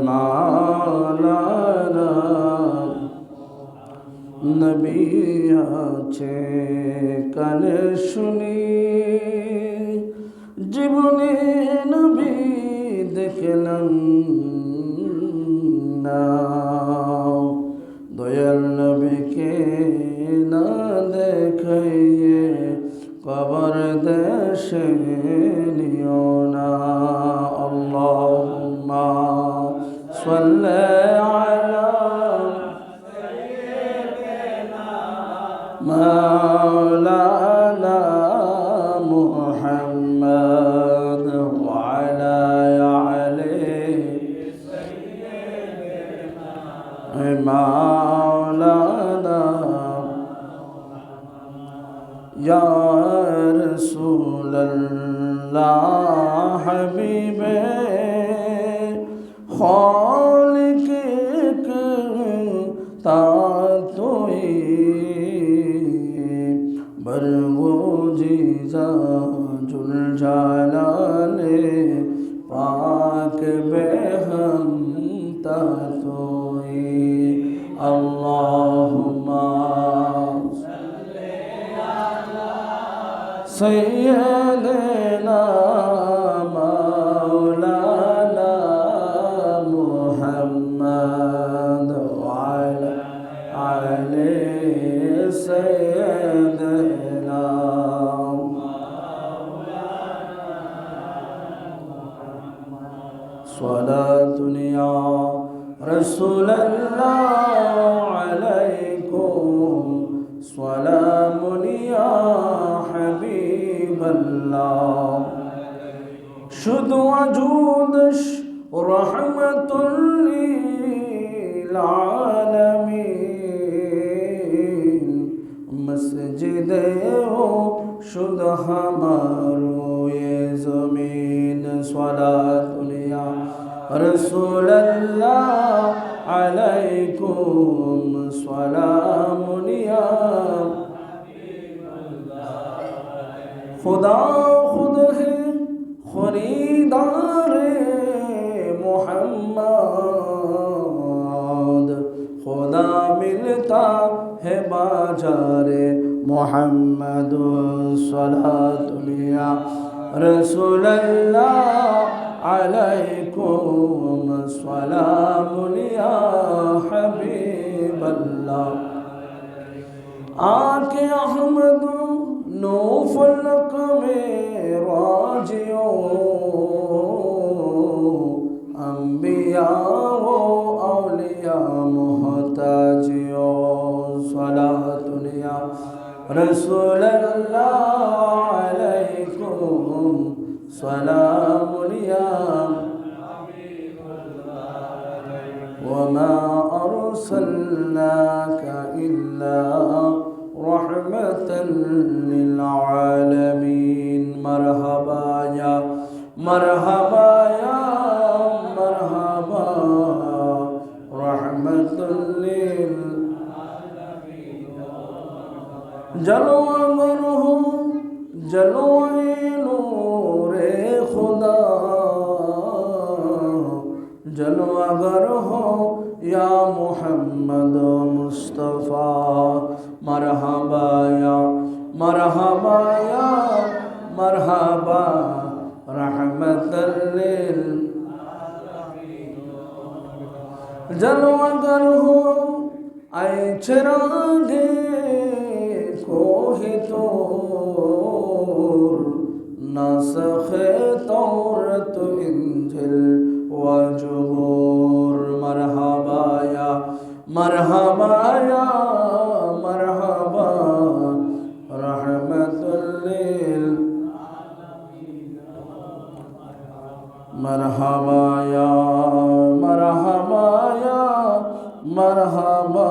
মাওলানা নবী আছে কানে শুনি জীবনে নবী দেখলাম না দয়াল নবীকে না দেখাইয়ে কবর দেশে নিও না আল্লাহুম্মা সাল্লি আলা مولانا محمد وعلى علي مولانا يا رسول الله حبيبي خالق تاتوي बरगुज़िज़ा जुल जालाले पाक बेहम तातोई अल्लाहुम्मा सल्ली अला सय्यिदना मौलाना मुहम्मद वअला आले सय्यिदना صلاة يا رسول الله عليكم سلام يا حبيب الله شد وجودش رحمة للعالمين مسجد شد हमारो ये ज़मीन صلاة يا رسول الله عليكم سلام يا खुदा खुद है खरीदार मोहम्मद खुदा मिलता है बाजारे मोहम्मद सलातुल्लाह रसूलल्लाह अलैकुम सलामुल्लाह हबीबल्लाह आके अहमद नो फलक में राजियो अंबिया वो औलिया मोहताजियो सलातुल्लाह रसूलल्लाह अलैकुम सलामुल्लाह वमा अर्सलनाक इल्ला रहमतन लिल आलमीन मरहबा या मरहबा या मरहबा रहमतन लिल जलवा हो जलवाए नूरे खुदा जलवागर हो या मोहम्मद मुस्तफ़ा मरहबा या मरहबा या मरहबा रहमतल लिल जलवागर हो आए चिरागे कोहि तोर नसखे तौरत इंजिल व ज़बूर मरहबा या मरहबा या मरहबा रहमतुल लिल मरहबा या मरहबा या मरहबा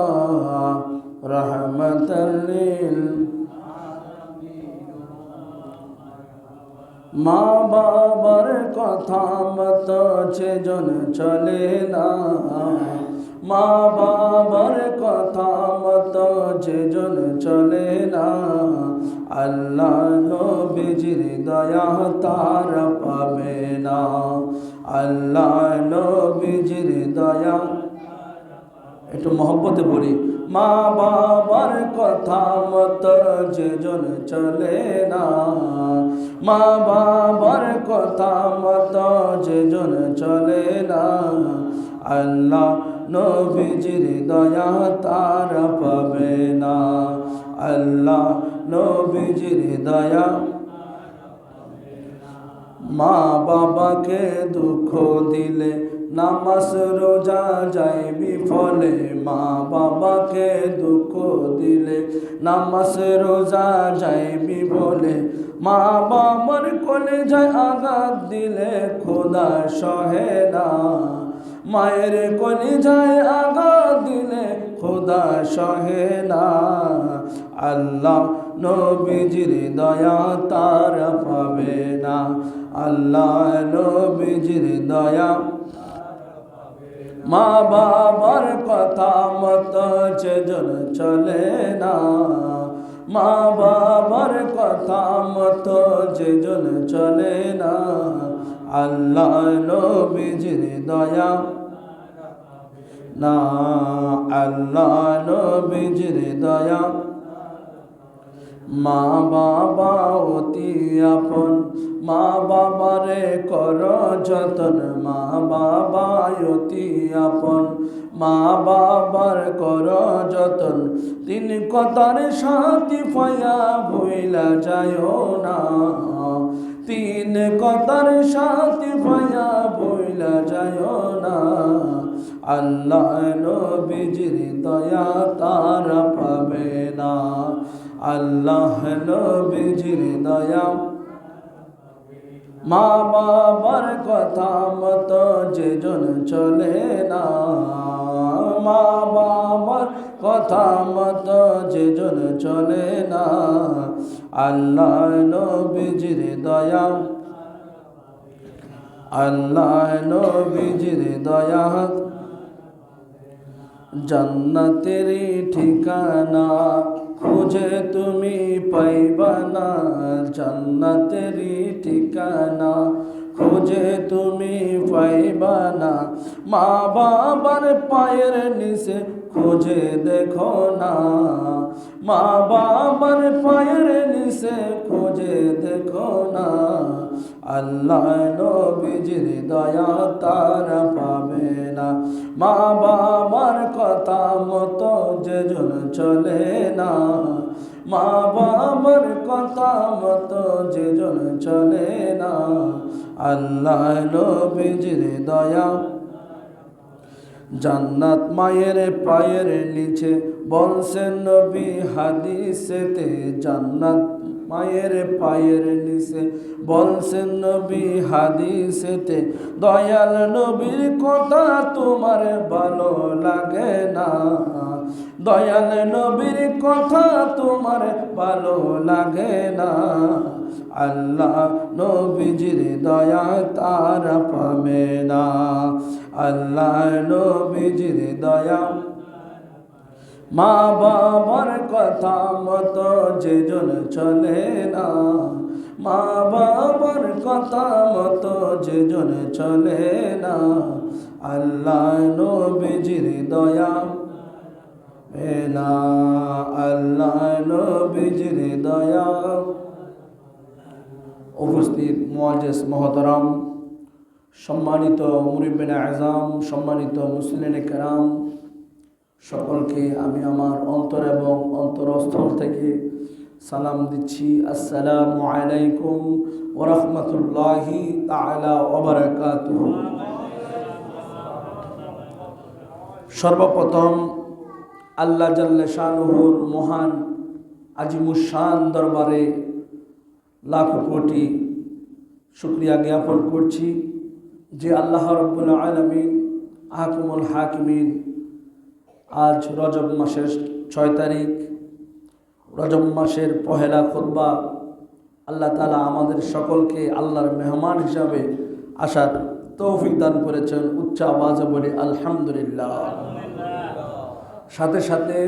रहमतल लिल মা বাবার কথা মতো যেজন চলে না মা বাবার কথা মতো যেজন চলে না আল্লাহ নবীজির দয়া তার পাবে না আল্লাহ নবী নবীজির দয়া, একটু মহব্বতে বলি, মা বাবার কথা মতো যেজন চলে না, মা বাবার কথা মতো যেজন চলে না, আল্লাহ নবীজির দয়া তার পাবে না, আল্লাহ নবীজির দয়া। মা বাবাকে দুঃখ দিলে নামাজ রোজা যায় বিফলে, মা বাবাকে দুঃখ দিলে নামাজ রোজা যায় বিফলে, মা বাবার কোলে যায় আঘাত দিলে খোদা সহে না, মায়ের কোলে যায় আঘাত দিলে খোদা সহে না, আল্লাহ নবীজির দয়া তার পাবে না, আল্লাহ নবীজির দয়া। মা বাবার কথা মতো যেজন চলে না, মা বাবার কথা মতো যেজন চলে না, আল্লাহ নবীজির দয়া না, আল্লাহ নবীজির দয়া। মা বাবা অতি আপন, মা বাবারে কর যতন, মা বাবা অতি আপন, মা বাবার কর যতন, তিন কথার সাথী পায়া ভুইলা যায় না, তিন কথার সাথী পায়া ভুইলা যায় না, আল্লাহ নবীজির দয়া তার পাবে না, আল্লাহ নবীজির দয়া। মা বাবার কথা মতো যেজন চলে না, মা বাবার কথা মতো যেজন চলে না, আল্লাহ নবীজির দয়া, আল্লাহ নবীজির দয়া। জান্নাতের ঠিকানা খুঁজে তুমি পাইবা না, জান্নাতের ঠিকানা খুঁজে তুমি পাইবা না, মা বাবার পায়ের নিচে খুঁজে দেখো না, মা বাবার পায়ের নিচে খুঁজে দেখো না, আল্লাহ নবীজির দয়া তারা পাবে না, মা বাবার কথা মতো যেজন চলে না, মা বাবার কথা মতো যেজন চলে না, আল্লাহ নবীজির দয়া। জান্নাত মায়ের পায়ের নিচে বলছেন নবী হাদিসেতে, জান্নাত মায়ের পায়ের নিচে বলছেন নবী হাদিসেতে, দয়াল নবীর কথা তোমার ভালো লাগে না, দয়াল নবীর কথা তোমার ভালো লাগে না, আল্লাহ নবীজির দয়া তারা পাবে না, আল্লাহ নবীজির দয়া। মা বাবার কথা মতো যেজন চলে না, মা বাবার কথা মতো যেজন চলে না, আল্লাহ নবীজির দয়া না, আল্লাহ নবীজির দয়া। উপস্থিত মুআজ্জিজ মহতরম, সম্মানিত মুরিব্বিনে আযম, সম্মানিত মুসলিনে কেরাম, সকলকে আমি আমার অন্তর এবং অন্তরস্থল থেকে সালাম দিচ্ছি। আসসালামু আলাইকুম ওয়া রাহমাতুল্লাহি তাআলা ওয়া বারাকাতুহু। সর্বপ্রথম আল্লাহ জাল্লে শানুহুর মহান আজিমুশান দরবারে লাখ কোটি শুকরিয়া জ্ঞাপন করছি যে আল্লাহ রাব্বুল আলামিন আহকামুল হাকিমিন আজ রজব মাসের 6 তারিখ, রজব মাসের পহেলা খুতবা, আল্লাহ তাআলা আমাদের সকলকে আল্লাহর মেহমান হিসাবে আসার তৌফিক দান করেছেন। উচ্চ আওয়াজে বলি আলহামদুলিল্লাহ। সাথে সাথে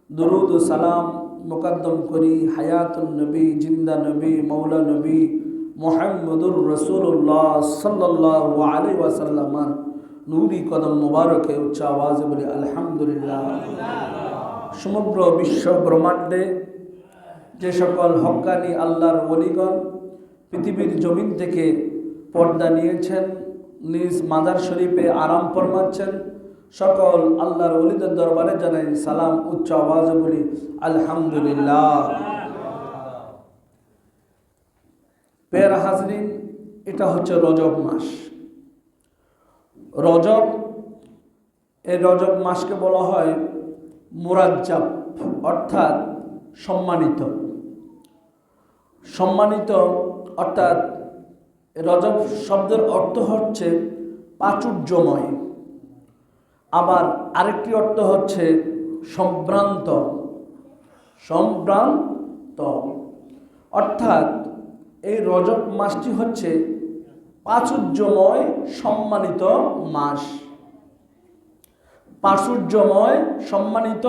দুরুদ ও সালাম মুকদ্দম করি হায়াতুন নবী, জিন্দা নবী, মৌলা নবী মুহাম্মদুর রাসূলুল্লাহ সাল্লাল্লাহু আলাইহি ওয়াসাল্লাম নূরি কদম মুবারকে উচ্চ আওয়াজে বলি আলহামদুলিল্লাহ। সমগ্র বিশ্ব ব্রহ্মাণ্ডে যে সকল হক্কানি আল্লাহর ওলিগণ পৃথিবীর জমিন থেকে পর্দা নিয়েছেন, নিজ মাজার শরীফে আরাম ফরমাচ্ছেন, সকল আল্লাহর ওলিদের দরবারে জানাই সালাম, উচ্চ আওয়াজে বলি আলহামদুলিল্লাহ। প্রিয় হাজরিন, এটা হচ্ছে রজব মাস। রজব, এই রজব মাসকে বলা হয় মুরাজ্জাব, অর্থাৎ সম্মানিত। সম্মানিত অর্থাৎ রজব শব্দের অর্থ হচ্ছে প্রাচুর্যময়, আবার আরেকটি অর্থ হচ্ছে সম্ভ্রান্ত। সম্ভ্রান্ত অর্থাৎ এই রজব মাসটি হচ্ছে প্রাচুর্যময় সম্মানিত মাস। প্রাচুর্যময় সম্মানিত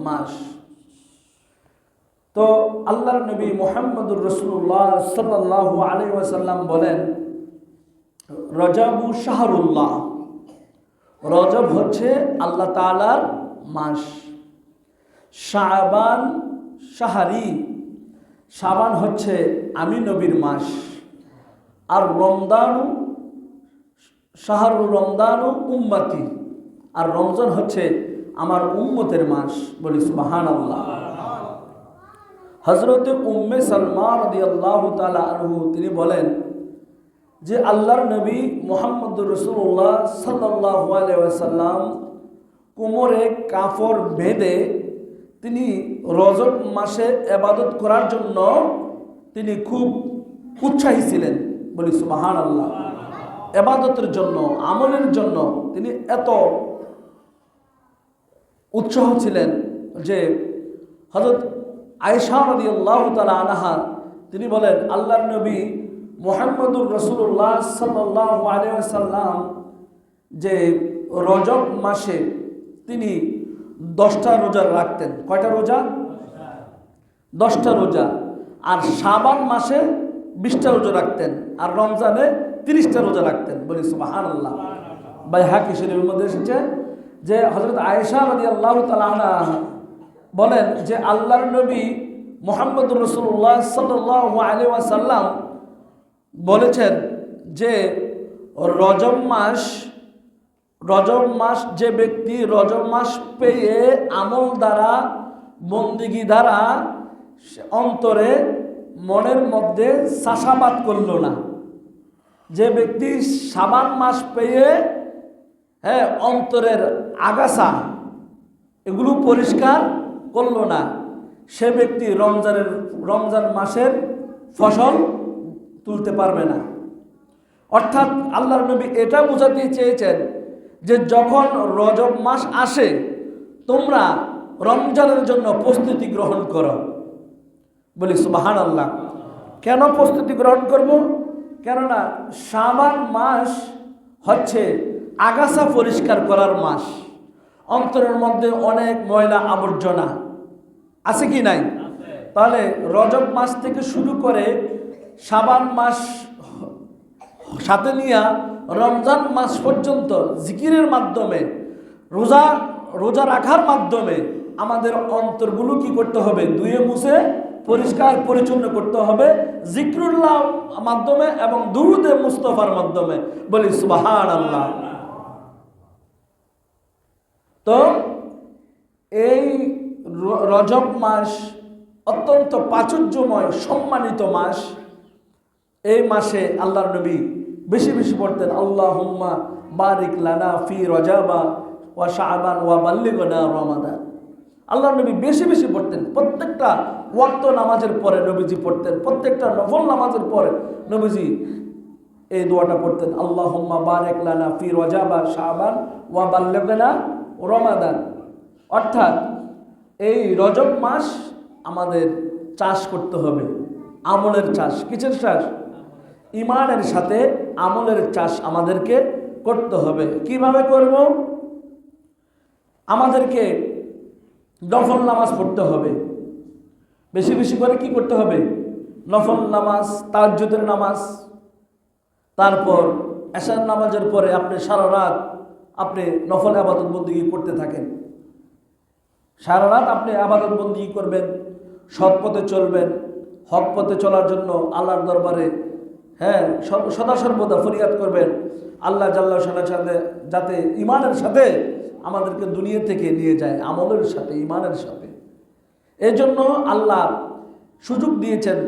মাস। তো আল্লাহর নবী মুহাম্মদুর রাসূলুল্লাহ সাল্লাল্লাহু আলাইহি ওয়াসাল্লাম বলেন, রজবু শাহরুল্লাহ, রজব হচ্ছে আল্লাহ তাআলার মাস। শাবান শাহরি, শাবান হচ্ছে আমি নবীর মাস। আর রমদানু শাহরু রমদানু উম্মতি, আর রমজান হচ্ছে আমার উম্মতের মাস। বলি সুবহানাল্লাহ। হযরত উম্মে সালমা রাদিয়াল্লাহু তাআলা আনহু তিনি বলেন যে আল্লাহর নবী মুহাম্মদুর রাসূলুল্লাহ সাল্লাল্লাহু আলাইহি ওয়াসাল্লাম কোমরে কাপড় বেঁধে তিনি রজব মাসে ইবাদত করার জন্য তিনি খুব উৎসাহী ছিলেন। বলি সুবহানাল্লাহ। ইবাদতের জন্য, আমলের জন্য তিনি এত উৎসাহ ছিলেন যে হযরত আয়েশা রাদিয়াল্লাহু তাআলা আনহা তিনি বলেন, আল্লাহর নবী মুহাম্মদুর রাসূলুল্লাহ সাল্লাল্লাহু আলাইহি ওয়াসাল্লাম যে রজব মাসে তিনি 10টা রোজা রাখতেন। কয়টা রোজা? 10টা রোজা। আর শাবান মাসে 20টা রোজা রাখতেন, আর রমজানে 30টা রোজা রাখতেন। বলি সুবহানাল্লাহ। বাইহাকি শরীফের মধ্যে এসেছে যে হযরত আয়েশা রাদিয়াল্লাহু তাআলা আনহা বলেন যে আল্লাহর নবী মুহাম্মদুর রাসূলুল্লাহ সাল্লাল্লাহু আলাইহি ওয়াসাল্লাম বলেছেন যে রজব মাস যে ব্যক্তি রজব মাস পেয়ে আমল দ্বারা, বন্দিগি দ্বারা অন্তরে মনের মধ্যে চাষাবাদ করল না, যে ব্যক্তি শাবান মাস পেয়ে অন্তরের আগাছা এগুলো পরিষ্কার করল না, সে ব্যক্তি রমজান মাসের ফসল তুলতে পারবে না। অর্থাৎ আল্লাহর নবী এটা বোঝাতে চেয়েছেন যে যখন রজব মাস আসে তোমরা রমজানের জন্য প্রস্তুতি গ্রহণ করো। বলি সুবহানাল্লাহ। কেন প্রস্তুতি গ্রহণ করব? কেননা শাবান মাস হচ্ছে আগাছা পরিষ্কার করার মাস। অন্তরের মধ্যে অনেক ময়লা আবর্জনা আছে কি নাই? তাহলে রজব মাস থেকে শুরু করে শাবান মাস সাথে নিয়ে রমজান মাস পর্যন্ত জিকিরের মাধ্যমে, রোজা রাখার মাধ্যমে আমাদের অন্তরগুলো কি করতে হবে? ধুয়ে মুছে পরিষ্কার পরিচ্ছন্ন করতে হবে জিকরুল্লাহ মাধ্যমে এবং দুরুদে মুস্তাফার মাধ্যমে। বলি সুবহানাল্লাহ। তো এই রজব মাস অত্যন্ত প্রাচুর্যময় সম্মানিত মাস। এই মাসে আল্লাহর নবী বেশি বেশি পড়তেন আল্লাহুম্মা বারিক লানা ফি রজাবা ওয়া শাবান ওয়া বাল্লিগনা রমাদান। আল্লাহর নবী বেশি বেশি পড়তেন। প্রত্যেকটা ওয়াক্ত নামাজের পরে নবীজি পড়তেন, প্রত্যেকটা নফল নামাজের পরে নবীজি এই দোয়াটা পড়তেন আল্লাহুম্মা বারিক লানা ফি রজাবা শাবান ওয়া বাল্লিগনা রমাদান। অর্থাৎ এই রজব মাস আমাদের চাষ করতে হবে, আমলের চাষ। কিসের চাষ? ইমানের সাথে আমলের চাষ আমাদেরকে করতে হবে। কিভাবে করব? আমাদেরকে নফল নামাজ পড়তে হবে, বেশি বেশি করে কি করতে হবে? নফল নামাজ, তাহাজ্জুদের নামাজ। তারপর এশার নামাজের পরে আপনি সারা রাত আপনি নফল আবাদত বন্দেগী করতে থাকেন। সারা রাত আপনি আবাদত বন্দেগী করবেন, সৎ পথে চলবেন, হক পথে চলার জন্য আল্লাহর দরবারে সদা সর্বদা ফরিয়াদ করবেন আল্লাহ জাল্লা সাথে যাতে ইমানের সাথে আমাদেরকে দুনিয়া থেকে নিয়ে যায়, আমলের সাথে, ইমানের সাথে। এই জন্য আল্লাহ সুযোগ দিয়েছেন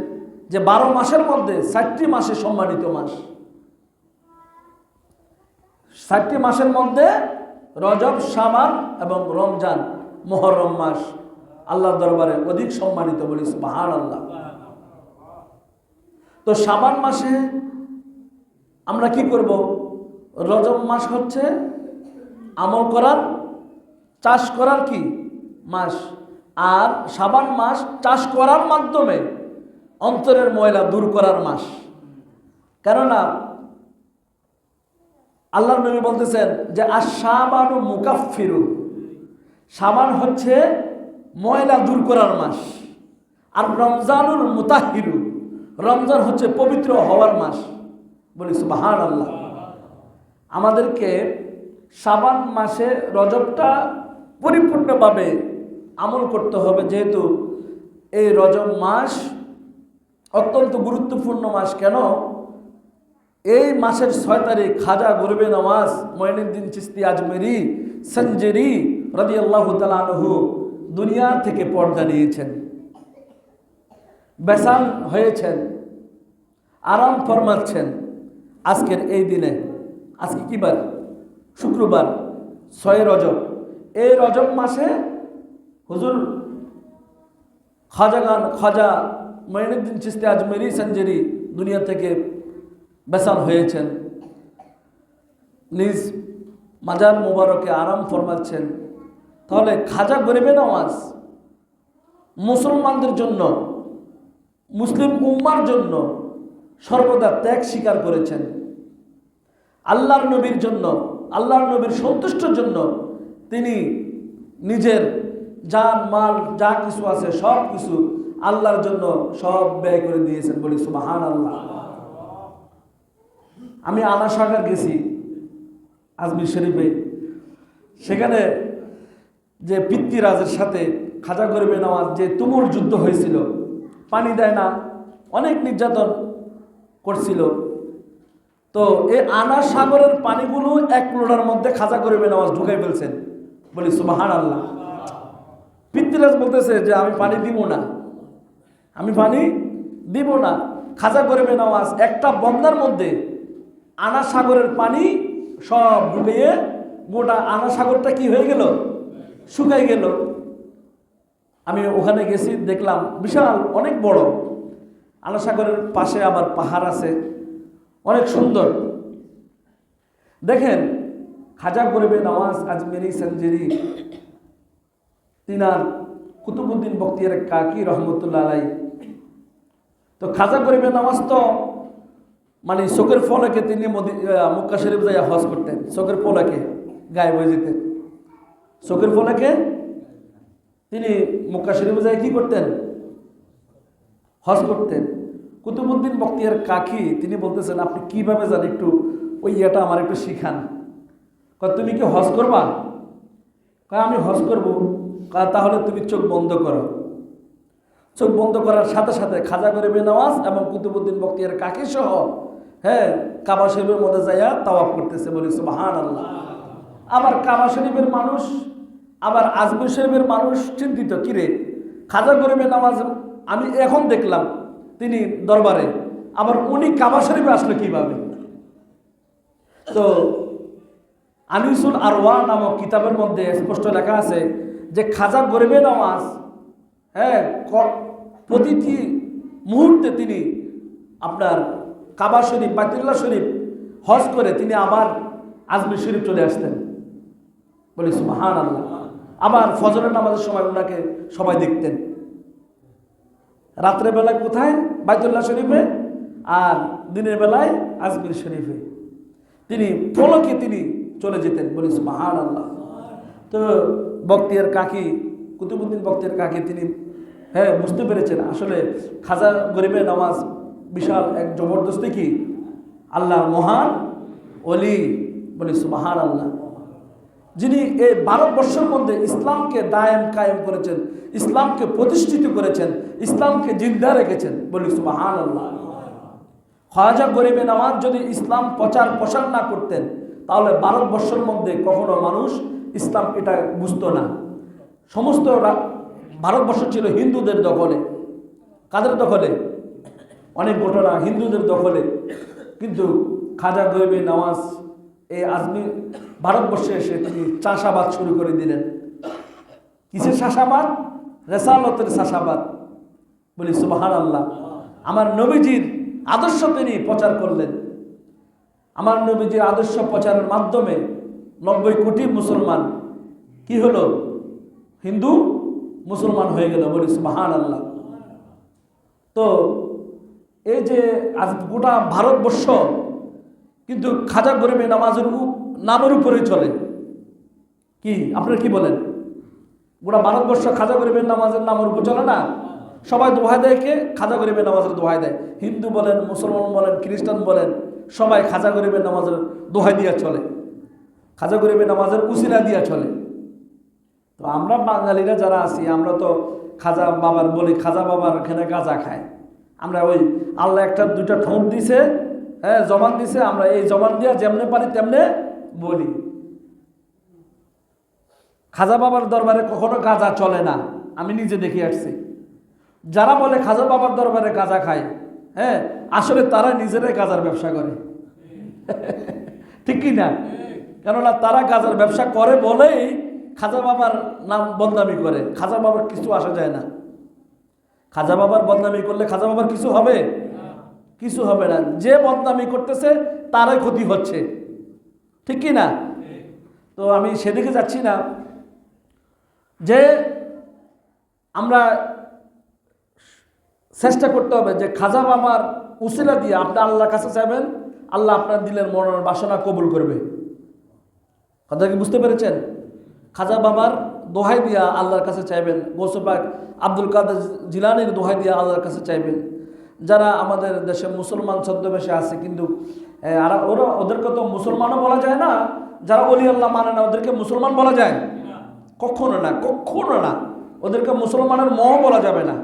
যে 12 মাসের মধ্যে 4টি মাসে সম্মানিত মাস। 4টি মাসের মধ্যে রজব, শাবান এবং রমজান, মুহররম মাস আল্লাহর দরবারে অধিক সম্মানিত, বলি সুবহানাল্লাহ। তো শাবান মাসে আমরা কি করব? রজব মাস হচ্ছে আমল করার, চাষ করার কি মাস, আর শাবান মাস চাষ করার মাধ্যমে অন্তরের ময়লা দূর করার মাস। কেননা আল্লাহর নবী বলতেছেন যে আশ-শাবানু মুকাফফিরু, শাবান হচ্ছে ময়লা দূর করার মাস, আর রমজানুল মুতাহহিরু, রমজান হচ্ছে পবিত্র হওয়ার মাস, বলি সুবহানাল্লাহ। আমাদেরকে শাবান মাসে রজবটা পরিপূর্ণভাবে আমল করতে হবে, যেহেতু এই রজব মাস অত্যন্ত গুরুত্বপূর্ণ মাস। কেন? এই মাসের 6 তারিখ খাজা গরিবে নওয়াজ মঈনুদ্দিন চিশতি আজমেরি সঞ্জেরি রাদিয়াল্লাহু তাআলা আনহু দুনিয়া থেকে পর্দা নিয়েছেন, বেসাল হয়েছেন, আরাম ফরমাচ্ছেন আজকের এই দিনে। আজকে কি বার? শুক্রবার, 6 রজব। এই রজব মাসে হুজুর খাজা মঈনুদ্দিন চিশতি আজমেরি সঞ্জেরি দুনিয়া থেকে বেসাল হয়েছেন, নিজ মাজার মুবারকে আরাম ফরমাচ্ছেন। তাহলে খাজা গরিবে নওয়াজ মুসলমানদের জন্য, মুসলিম উম্মার জন্য সর্বদা ত্যাগ স্বীকার করেছেন। আল্লাহর নবীর জন্য, আল্লাহর নবীর সন্তুষ্টের জন্য তিনি নিজের জান মাল যা কিছু আছে সব কিছু আল্লাহর জন্য সব ব্যয় করে দিয়েছেন, বলি সুবহানাল্লাহ। আমি আনা সাগর গেছি আজমির শরীফে, সেখানে যে পিতৃরাজের সাথে খাজা গরিবে নওয়াজ যে তুমুল যুদ্ধ হয়েছিল, পানি দেয় না, অনেক নির্যাতন করছিল। তো এই আনা সাগরের পানিগুলো এক লোটার মধ্যে খাজা গরিবে নওয়াজ ঢুকাই ফেলছেন, বলি সুবহানাল্লাহ। পিতৃরাজ বলতেছে যে আমি পানি দিব না, আমি পানি দিব না। খাজা গরিবে নওয়াজ একটা বন্দার মধ্যে আনা সাগরের পানি সব ঢুকিয়ে গোটা আনা সাগরটা কি হয়ে গেল? শুকাই গেল। আমি ওখানে গেছি, দেখলাম বিশাল অনেক বড়। আনা সাগরের পাশে আবার পাহাড় আছে, অনেক সুন্দর। দেখেন খাজা গরিবে নওয়াজ আজমেরি সঞ্জেরি তিনার কুতুবউদ্দিন বখতিয়ার কাকি রহমতুল্লাহ আলাই। তো খাজা গরিবে নওয়াজ তো মানে চোখের পলকে তিনি মক্কা শরীফ যাইয়া হজ করতেন, চোখের পলকে গায়েব হয়ে যেতেন। চোখের পলকে তিনি মক্কা শরীফ যাই কি করতেন? হজ করতেন। কুতুবউদ্দিন বখতিয়ার কাকি তিনি বলতেছেন আপনি কিভাবে জান, একটু ওই ইয়েটা আমার একটু শিখান। তুমি কি হজ করবা? আমি হজ করবো। তাহলে তুমি চোখ বন্ধ করো। চোখ বন্ধ করার সাথে সাথে খাজা গরিবে নওয়াজ এবং কুতুবউদ্দিন বখতিয়ার কাকি সহ কাবা শরীফের মধ্যে যাইয়া তাওয়াফ করতেছে, বলি সুবহানাল্লাহ। আবার কাবা শরীফের মানুষ, আবার আজমির শরীফের মানুষ চিন্তিত, কিরে খাজা গরিবে নওয়াজ আমি এখন দেখলাম তিনি দরবারে, আবার উনি কাবা শরীফে আসলো কিভাবে? তো আনিসুল আরওয়া নামক কিতাবের মধ্যে স্পষ্ট লেখা আছে যে খাজা গরিবে নওয়াজ প্রতিটি মুহূর্তে তিনি আপনার কাবা শরীফ, বাইতুল্লাহ শরীফ হজ করে তিনি আবার আজমির শরীফ চলে আসতেন, বলি সুবহানাল্লাহ। আবার ফজরের নামাজের সময় ওনাকে সবাই দেখতেন। রাত্রের বেলায় কোথায়? বাইতুল্লাহ শরীফে, আর দিনের বেলায় আজমির শরীফে। তিনি পলকে তিনি চলে যেতেন, বলি সুবহানাল্লাহ। তো বখতিয়ার কাকি, কুতুবউদ্দিন বখতিয়ার কাকি তিনি বুঝতে পেরেছেন আসলে খাজা গরিবে নওয়াজ বিশাল এক জবরদস্তি কি আল্লাহর মহান ওলি, বলি সুবহানাল্লাহ। যিনি এই ভারতবর্ষের মধ্যে ইসলামকে দায়েম কায়েম করেছেন, ইসলামকে প্রতিষ্ঠিত করেছেন, ইসলামকে জিন্দা রেখেছেন, বলি সুবহানাল্লাহ। খাজা গরিবে নওয়াজ যদি ইসলাম প্রচার প্রসার না করতেন তাহলে ভারতবর্ষের মধ্যে কখনো মানুষ ইসলাম এটা বুঝতো না। সমস্ত ভারতবর্ষ ছিল হিন্দুদের দখলে। কাদের দখলে? অনেক ঘটনা হিন্দুদের দখলে। কিন্তু খাজা গরিবে নওয়াজ এই আজমির ভারতবর্ষে এসে তিনি চাষাবাদ শুরু করে দিলেন। কিসের চাষাবাদ? রেসালতের চাষাবাদ, বলি সুবহানাল্লাহ। আমার নবীজির আদর্শ তিনি প্রচার করলেন। আমার নবীজির আদর্শ প্রচারের মাধ্যমে 90 কোটি মুসলমান কি হলো? হিন্দু মুসলমান হয়ে গেল, বলি সুবহানাল্লাহ। তো এই যে আজ গোটা ভারতবর্ষ কিন্তু খাজা গরিবে নওয়াজের নামের উপরেই চলে। কি আপনারা কি বলেন? গোটা ভারতবর্ষ খাজা গরিবে নওয়াজের নামের উপর চলে না? সবাই দোহাই দেয় কে? খাজা গরিবে নওয়াজের দোহাই দেয়। হিন্দু বলেন, মুসলমান বলেন, খ্রিস্টান বলেন, সবাই খাজা গরিবে নওয়াজের দোহাই দিয়া চলে, খাজা গরিবে নওয়াজের উসিলা দিয়া চলে। তো আমরা বাঙালিরা যারা আছি আমরা তো খাজা বাবার বলি, খাজা বাবার এখানে গাঁজা খায়। আমরা ওই আল্লাহ একটা দুইটা ঠোঁট দিছে, হ্যাঁ জবান দিছে, আমরা এই জবান দিয়া যেমনে পারি তেমনে বলি। খাজা বাবার দরবারে কখনো গাঁজা চলে না, আমি নিজে দেখে আসছি। যারা বলে খাজা বাবার দরবারে গাঁজা খায়, হ্যাঁ আসলে তারা নিজেরাই গাঁজার ব্যবসা করে। ঠিক কি না? কেননা তারা গাঁজার ব্যবসা করে বলেই খাজা বাবার নাম বদনামি করে। খাজা বাবার কিছু আসা যায় না। খাজা বাবার বদনামি করলে খাজা বাবার কিছু হবে? কিছু হবে না। যে বদনামি করতেছে তারই ক্ষতি হচ্ছে। ঠিক কি না? তো আমি সেদিকে যাচ্ছি না। যে আমরা চেষ্টা করতে হবে যে খাজা বাবার উসিলা দিয়ে আপনি আল্লাহর কাছে চাইবেন, আল্লাহ আপনার দিলের মনের বাসনা কবুল করবে। কথা কি বুঝতে পেরেছেন? খাজা বাবার দোহাই দিয়া আল্লাহর কাছে চাইবেন, গৌসে পাক আব্দুল কাদের জিলানীর দোহাই দিয়া আল্লাহর কাছে চাইবেন। যারা আমাদের দেশে মুসলমান ছদ্মবেশে আছে কিন্তু ওদেরকে তো মুসলমানও বলা যায় না, যারা ওলি আল্লাহ মানে না ওদেরকে মুসলমান বলা যায়? কখনো না, কখনো না। ওদেরকে মুসলমানের ম বলা যাবে না।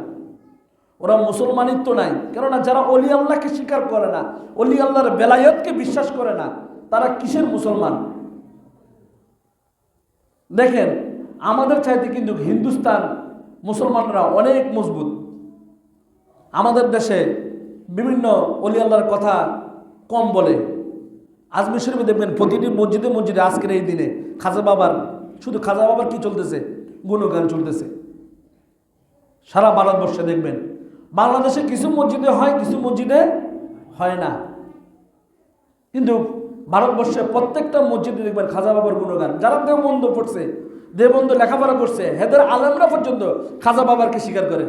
ওরা মুসলমানিত্ব নাই। কেননা যারা অলি আল্লাহকে স্বীকার করে না, অলি আল্লাহর বেলায়েতকে বিশ্বাস করে না, তারা কিসের মুসলমান? দেখেন আমাদের চাইতে কিন্তু হিন্দুস্তান মুসলমানরা অনেক মজবুত। আমাদের দেশে বিভিন্ন অলি আল্লাহর কথা কম বলে। আজমির শরীফে দেখবেন প্রতিটি মসজিদে মসজিদে আজকের এই দিনে খাজা বাবার, শুধু খাজা বাবার কি চলতেছে? গুণগান চলতেছে। সারা ভারতবর্ষে দেখবেন। বাংলাদেশে কিছু মসজিদে হয়, কিছু মসজিদে হয় না। কিন্তু ভারতবর্ষে প্রত্যেকটা মসজিদে দেখবেন খাজা বাবার গুণগান। যারা দেওবন্দ পড়ছে, দেওবন্দ লেখাপড়া করছে, হেদের আলেমরা পর্যন্ত খাজা বাবারকে স্বীকার করে,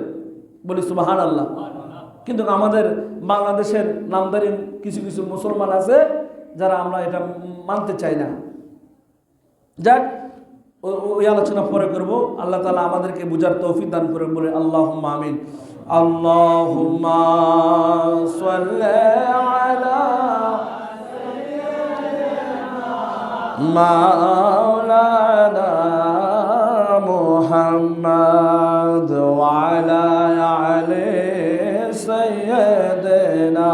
বলি সুবহানাল্লাহ। কিন্তু আমাদের বাংলাদেশের নামদারি কিছু কিছু মুসলমান আছে যারা আমরা এটা মানতে চাই না। যাক, ওই আলোচনা পরে করব। আল্লাহ তাআলা আমাদেরকে বুঝার তৌফিক দান করে, বলে আল্লাহুম্মা আমিন। আল্লাহুম্মা সাল্লি আলা মাওলানা মুহাম্মদ ওয়া আলা আলি সাইয়্যিদিনা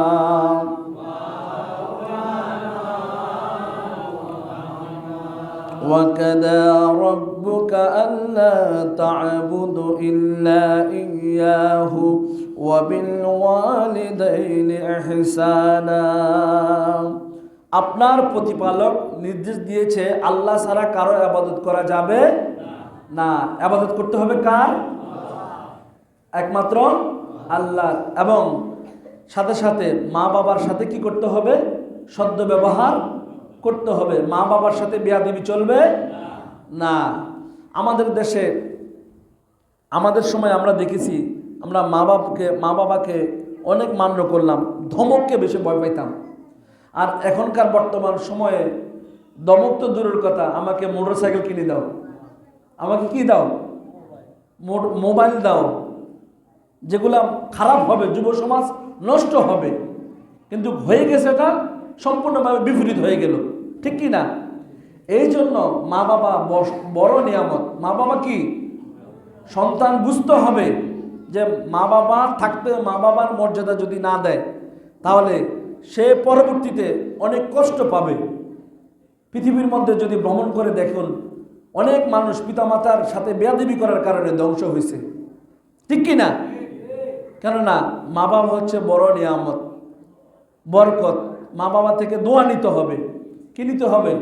وَقَضَى رَبُّكَ أَلَّا تَعْبُدُوا إِلَّا إِيَّاهُ وَبِالْوَالِدَيْنِ إِحْسَانًا। আপনার প্রতিপালক নির্দেশ দিয়েছে আল্লাহ ছাড়া কারো ইবাদত করা যাবে না। ইবাদত করতে হবে কার? একমাত্র আল্লাহ। এবং সাথে সাথে মা বাবার সাথে কি করতে হবে? সদ্য ব্যবহার করতে হবে। মা বাবার সাথে বেয়াদবি চলবে না। আমাদের দেশে আমাদের সময় আমরা দেখেছি, আমরা মা বাবাকে অনেক মান্য করলাম, ধমককে বেশি ভয় পাইতাম। আর এখনকার বর্তমান সময়ে ধমক তো দূরের কথা, আমাকে মোটরসাইকেল কিনে দাও, আমাকে কি দাও? মোবাইল দাও, যেগুলা খারাপ হবে, যুব সমাজ নষ্ট হবে। কিন্তু হয়ে গেছে এটা সম্পূর্ণভাবে বিপরীত হয়ে গেল। ঠিক কি না? এই জন্য মা বাবা বড় নিয়ামত। মা বাবা কি? সন্তান বুঝতে হবে যে মা বাবা থাকতে মা বাবার মর্যাদা যদি না দেয় তাহলে সে পরবর্তীতে অনেক কষ্ট পাবে। পৃথিবীর মধ্যে যদি ভ্রমণ করে দেখুন, অনেক মানুষ পিতামাতার সাথে বেয়াদবি করার কারণে ধ্বংস হয়েছে, ঠিক কি না? কেননা মা বাবা হচ্ছে বড় নিয়ামত, বরকত। মা বাবা থেকে দোয়া নিতে হবে। কি নিতে হবে?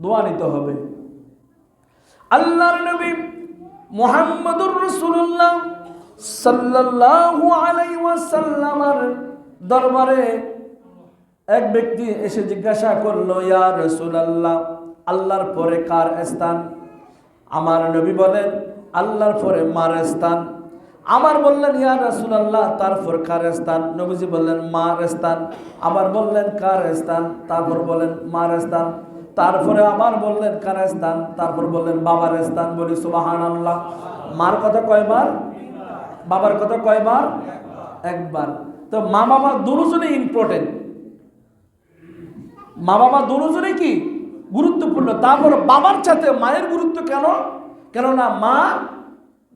দোয়া নিতে হবে। আল্লাহর নবী মুহাম্মদুর রাসূলুল্লাহ সাল্লাল্লাহু আলাইহি ওয়াসাল্লামের দরবারে এক ব্যক্তি এসে জিজ্ঞাসা করলো, ইয়া রাসূলুল্লাহ, আল্লাহর পরে কার স্থান? আমার নবী বলেন, আল্লাহর পরে মার স্থান। আবার বললেন, ইয়া রাসূলুল্লাহ, তারপর কার স্থান? নবীজি বললেন, মার স্থান। আবার বললেন, কার স্থান? তারপর বলেন মার স্থান। তারপরে আবার বললেন কার স্থান? তারপর বললেন বাবার স্থান। বলি সুবহানাল্লাহ। মার কথা কয়বার? বাবার কথা কয়বার? একবার। তো মা বাবা দুজনেই ইম্পর্টেন্ট। মা বাবা দুজনেই কি গুরুত্বপূর্ণ। তারপর বাবার সাথে মায়ের গুরুত্ব কেন? কেননা মা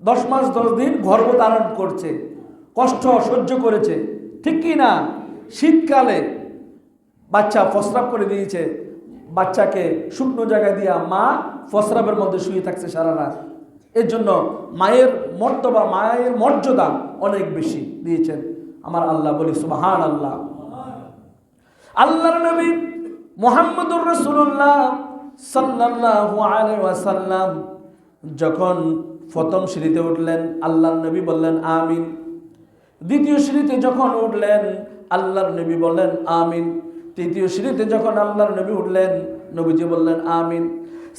10 মাস 10 দিন গর্ভধারণ করছে, কষ্ট সহ্য করেছে, ঠিক কি না? শীতকালে বাচ্চা প্রস্রাব করে দিয়েছে, বাচ্চাকে শুকনো জায়গায় দিয়া মা প্রস্রাবের মধ্যে শুয়ে থাকছে সারা রাত। এর জন্য মায়ের মর্তবা, মায়ের মর্যাদা অনেক বেশি দিয়েছেন আমার আল্লাহ। বলি সুবহানাল্লাহ। আল্লাহর নবী মুহাম্মদুর রাসূলুল্লাহ সাল্লাল্লাহু আলাইহি ওয়াসাল্লাম যখন প্রথম সিঁড়িতে উঠলেন, আল্লাহর নবী বললেন আমিন। দ্বিতীয় সিঁড়িতে যখন উঠলেন, আল্লাহর নবী বললেন আমিন। তৃতীয় সিঁড়িতে যখন আল্লাহর নবী উঠলেন, নবীজি বললেন আমিন।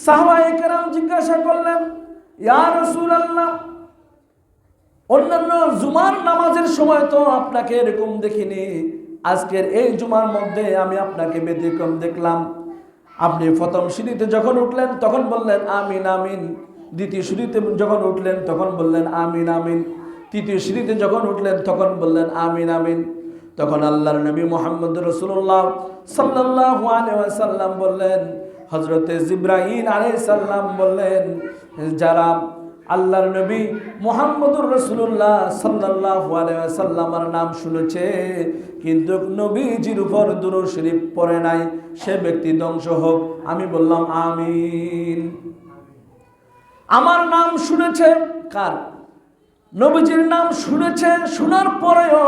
সাহাবায়ে কেরাম জিজ্ঞাসা করলেন, ইয়া রাসূলুল্লাহ, অন্যান্য জুমার নামাজের সময় তো আপনাকে এরকম দেখিনি, আজকের এই জুমার মধ্যে আমি আপনাকে ব্যতিক্রম দেখলাম। আপনি প্রথম সিঁড়িতে যখন উঠলেন তখন বললেন আমিন আমিন। দ্বিতীয় সিঁড়িতে যখন উঠলেন তখন বললেন আমিন আমিন। তৃতীয় সিঁড়িতে যখন উঠলেন তখন বললেন আমিন আমিন। তখন আল্লাহর নবী মুহাম্মদুর রাসূলুল্লাহ সাল্লাল্লাহু আলাইহি ওয়াসাল্লাম বললেন, হযরতে জিবরাইল আলাইহিস সালাম বললেন, যারা আল্লাহর নবী মুহাম্মদুর রাসূলুল্লাহ সাল্লাল্লাহু আলাইহি ওয়াসাল্লামের নাম শুনেছে কিন্তু নবীজির উপর দুরূদ শরীফ পড়ে নাই, সে ব্যক্তি ধ্বংস হোক। আমি বললাম আমিন। আমার নাম শুনেছে, কার? নবীজির নাম শুনেছে, শোনার পরেও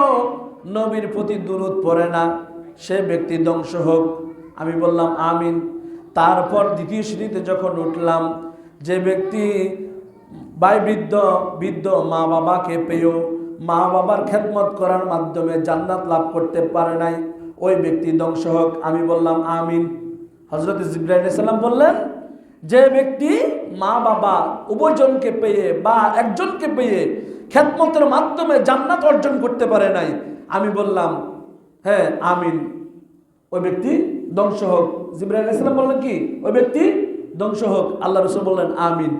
নবীর প্রতি দুরূদ পড়ে না, সে ব্যক্তি ধ্বংস হোক। আমি বললাম আমিন। তারপর দ্বিতীয় সিঁড়িতে যখন উঠলাম, যে ব্যক্তি বৃদ্ধ মা বাবাকে পেয়েও মা বাবার খেদমত করার মাধ্যমে জান্নাত লাভ করতে পারে নাই, ওই ব্যক্তি ধ্বংস হোক। আমি বললাম আমিন। হযরত জিবরাইল আলাইহিস সালাম বললেন, যে ব্যক্তি মা বাবা উভয়জনকে পেয়ে বা একজনকে পেয়ে খেদমতের মাধ্যমে জান্নাত অর্জন করতে পারে নাই, আমি বললাম হ্যাঁ আমিন, ওই ব্যক্তি ধ্বংস হোক। জিবরাইল আলাইহিস সালাম বললেন কি? ওই ব্যক্তি ধ্বংস হোক। আল্লাহ রাসূল বললেন আমিন।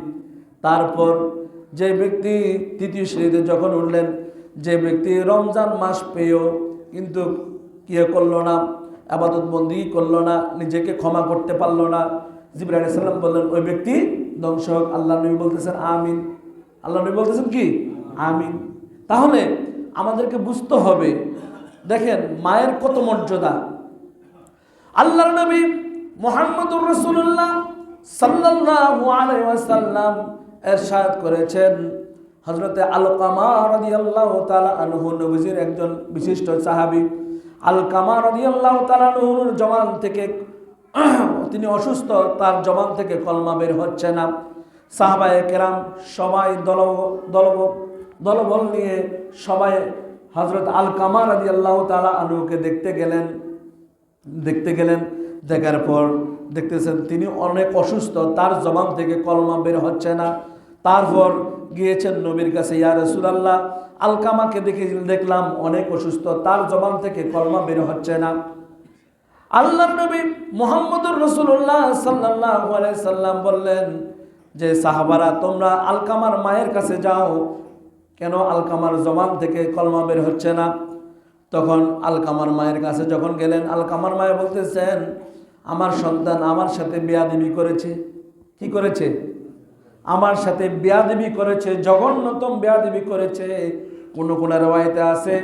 তারপর যে ব্যক্তি তৃতীয় শ্রেণীতে যখন উঠলেন, যে ব্যক্তি রমজান মাস পেয়েও কিন্তু কি করলো না, ইবাদত বন্দেগী করলো না, নিজেকে ক্ষমা করতে পারলো না, জিবরাইল আলাইহিস সালাম বললেন ওই ব্যক্তি ধ্বংস হোক। আল্লাহ নবী বলতেছেন আমিন। আল্লাহ নবী বলতেছেন কি? আমিন। তাহলে আমাদেরকে বুঝতে হবে, দেখেন মায়ের কত মর্যাদা। আল্লাহর নবী মুহাম্মদুর রাসূলুল্লাহ সাল্লাল্লাহু আলাইহি ওয়াসাল্লাম ইরশাদ করেছেন, হযরতে আলকামা রাদিয়াল্লাহু তাআলা আনহু নবীজির একজন বিশিষ্ট সাহাবী। আলকামা রাদিয়াল্লাহু তাআলা আনহুর জবান থেকে তিনি অসুস্থ, তার জবান থেকে কলমা বের হচ্ছে না। সাহাবায়ে কেরাম সবাই দলবল নিয়ে সবাই হযরত আলকামা রাদিয়াল্লাহু তাআলা আনহুকে দেখতে গেলেন। দেখার পর দেখতেছেন তিনি অনেক অসুস্থ, তার জবান থেকে কলমা বের হচ্ছে না। তারপর গিয়েছেন নবীর কাছে, ইয়া রাসূলুল্লাহ, আলকামাকে দেখলাম অনেক অসুস্থ, তার জবান থেকে কলমা বের হচ্ছে না। আল্লাহর নবী মুহাম্মদুর রাসূলুল্লাহ সাল্লাল্লাহু আলাইহি সাল্লাম বললেন যে সাহাবারা তোমরা আলকামার মায়ের কাছে যাও, কেন আলকামার জবান থেকে কলমা বের হচ্ছে না? তখন আলকামার মায়ের কাছে যখন গেলেন, আলকামার মায়ে বলতেছেন, আমার সন্তান আমার সাথে বেয়াদবি করেছে। কি করেছে? আমার সাথে বেয়াদবি করেছে, জঘন্যতম বেয়াদবি করেছে। কোন কোন রওয়ায়েতে আছে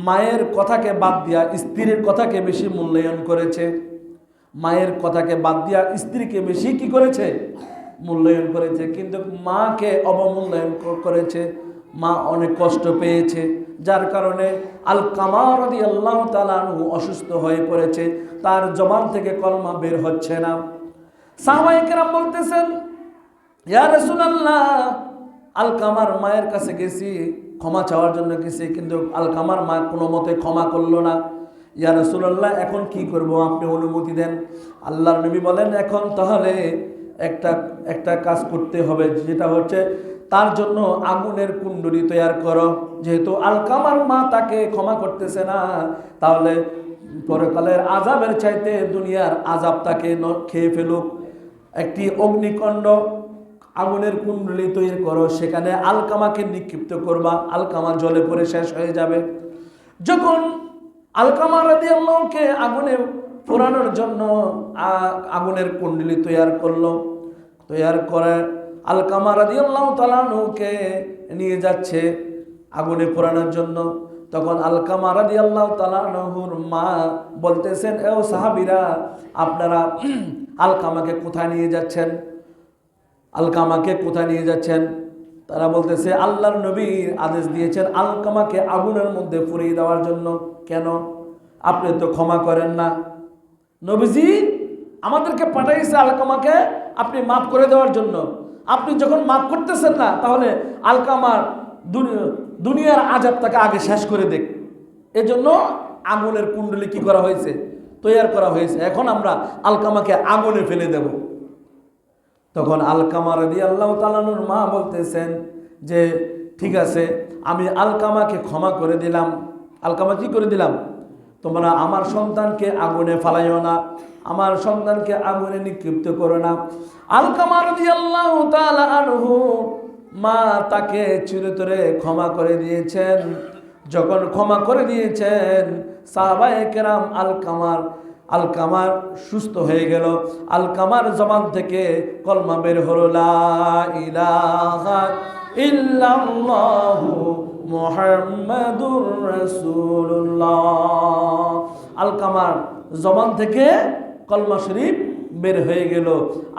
মায়ের কথাকে বাদ দিয়া স্ত্রীর কথাকে বেশি মূল্যায়ন করেছে। মায়ের কথাকে বাদ দিয়া স্ত্রীকে বেশি কি করেছে? মূল্যায়ন করেছে। কিন্তু মাকে অবমূল্যায়ন করেছে। মা অনেক কষ্ট পেয়েছে, যার কারণে আলকামা রাদিয়াল্লাহু তাআলা আনহু অসুস্থ হয়ে পড়েছে। তার জবান থেকে কলমা বের হচ্ছে না। সাহাবায়ে কেরাম বলতেছেন, ইয়া রাসূলুল্লাহ, আলকামার মায়ের কাছে গেছি, ক্ষমা চাওয়ার জন্য গেছি, কিন্তু আলকামার মা কোনো মতে ক্ষমা করলো না। ইয়া রাসূলুল্লাহ, এখন কি করব? আপনি অনুমতি দেন। আল্লাহর নবী বলেন, এখন তাহলে একটা কাজ করতে হবে, যেটা হচ্ছে তার জন্য আগুনের কুণ্ডলী তৈরি করো। যেহেতু আলকামার মা তাকে ক্ষমা করতেছে না, তাহলে পরকালের আযাবের চাইতে দুনিয়ার আযাব তাকে খেয়ে ফেলুক। একটি অগ্নিকুণ্ড, আগুনের কুণ্ডলী তৈরি করো, সেখানে আলকামাকে নিক্ষিপ্ত করবা, আলকামা জ্বলে পড়ে শেষ হয়ে যাবে। যখন আলকামা রাদিয়াল্লাহুকে আগুনে পোড়ানোর জন্য আগুনের কুণ্ডলী তৈরি করলো, তৈরি করে আলকামা রাদিয়াল্লাহু তাআলা আনহুকে নিয়ে যাচ্ছে আগুনে পোড়ানোর জন্য, তখন আলকামা রাদিয়াল্লাহু তাআলা আনহুর মা বলতেছেন, ও সাহাবীরা, আপনারা আলকামাকে কোথায় নিয়ে যাচ্ছেন? আলকামাকে কোথায় নিয়ে যাচ্ছেন? তারা বলতেছে, আল্লাহর নবী আদেশ দিয়েছেন আলকামাকে আগুনের মধ্যে পুড়িয়ে দেওয়ার জন্য। কেন? আপনি তো ক্ষমা করেন না। নবীজি আমাদেরকে পাঠাইছে আলকামাকে আপনি মাফ করে দেওয়ার জন্য। আপনি যখন মাফ করতেছেন না, তাহলে আলকামার দুনিয়ার আযাব তাকে আগে শেষ করে দেখ। এজন্য আগুনের কুণ্ডলী কি করা হয়েছে? তৈরি করা হয়েছে। এখন আমরা আলকামাকে আগুনে ফেলে দেব। তখন আলকামা রাদিয়াল্লাহু তাআলা আনহুর মা বলতেছেন যে, ঠিক আছে, আমি আলকামাকে ক্ষমা করে দিলাম। আলকামা কি করে দিলাম? তোমরা আমার সন্তানকে আগুনে ফালাইও না, আমার সন্তানকে আগুনে নিক্ষিপ্ত করো না। আলকামা রাদিয়াল্লাহু তাআলা আনহু মা তাকে চিরতরে ক্ষমা করে দিয়েছেন। যখন ক্ষমা করে দিয়েছেন, সাহাবায়ে কেরাম আলকামার সুস্থ হয়ে গেল। আলকামার জবান থেকে কলমা বের হলো, লা ইলাহা ইল্লাল্লাহু মুহাম্মাদুর রাসূলুল্লাহ। আলকামার জবান থেকে কলমা শরীফ বের হয়ে গেল।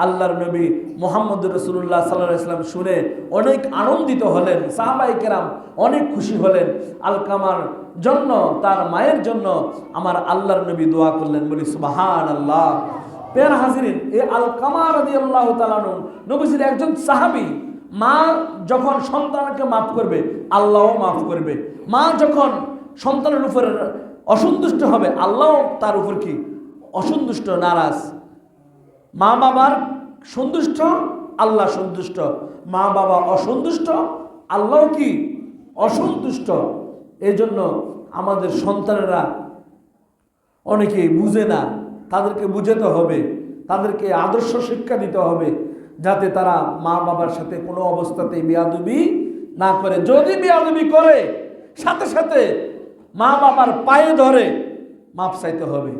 আল্লাহর নবী মুহাম্মদুর রাসূলুল্লাহ সাল্লাল্লাহু আলাইহি ওয়াসাল্লাম শুনে অনেক আনন্দিত হলেন। সাহাবায়ে কেরাম অনেক খুশি হলেন। আলকামার জন্য, তার মায়ের জন্য আমার আল্লাহর নবী দোয়া করলেন। বলি সুবহানাল্লাহ। প্রিয় হাজিরিন, এই আলকামা রাদিয়াল্লাহু তাআলা আনহু নবীজির একজন সাহাবী। মা যখন সন্তানকে মাফ করবে, আল্লাহও মাফ করবে। মা যখন সন্তানের উপরে অসন্তুষ্ট হবে, আল্লাহও তার উপর কি অসন্তুষ্ট, নারাজ। মা বাবার সন্তুষ্ট, আল্লাহ সন্তুষ্ট। মা বাবা অসন্তুষ্ট, আল্লাহ কি অসন্তুষ্ট। এই জন্য আমাদের সন্তানেরা অনেকেই বুঝে না, তাদেরকে বুঝাতে হবে, তাদেরকে আদর্শ শিক্ষা দিতে হবে, যাতে তারা মা বাবার সাথে কোনো অবস্থাতেই বেয়াদবি না করে। যদি বেয়াদবি করে, সাথে সাথে মা বাবার পায়ে ধরে মাপ চাইতে হবে।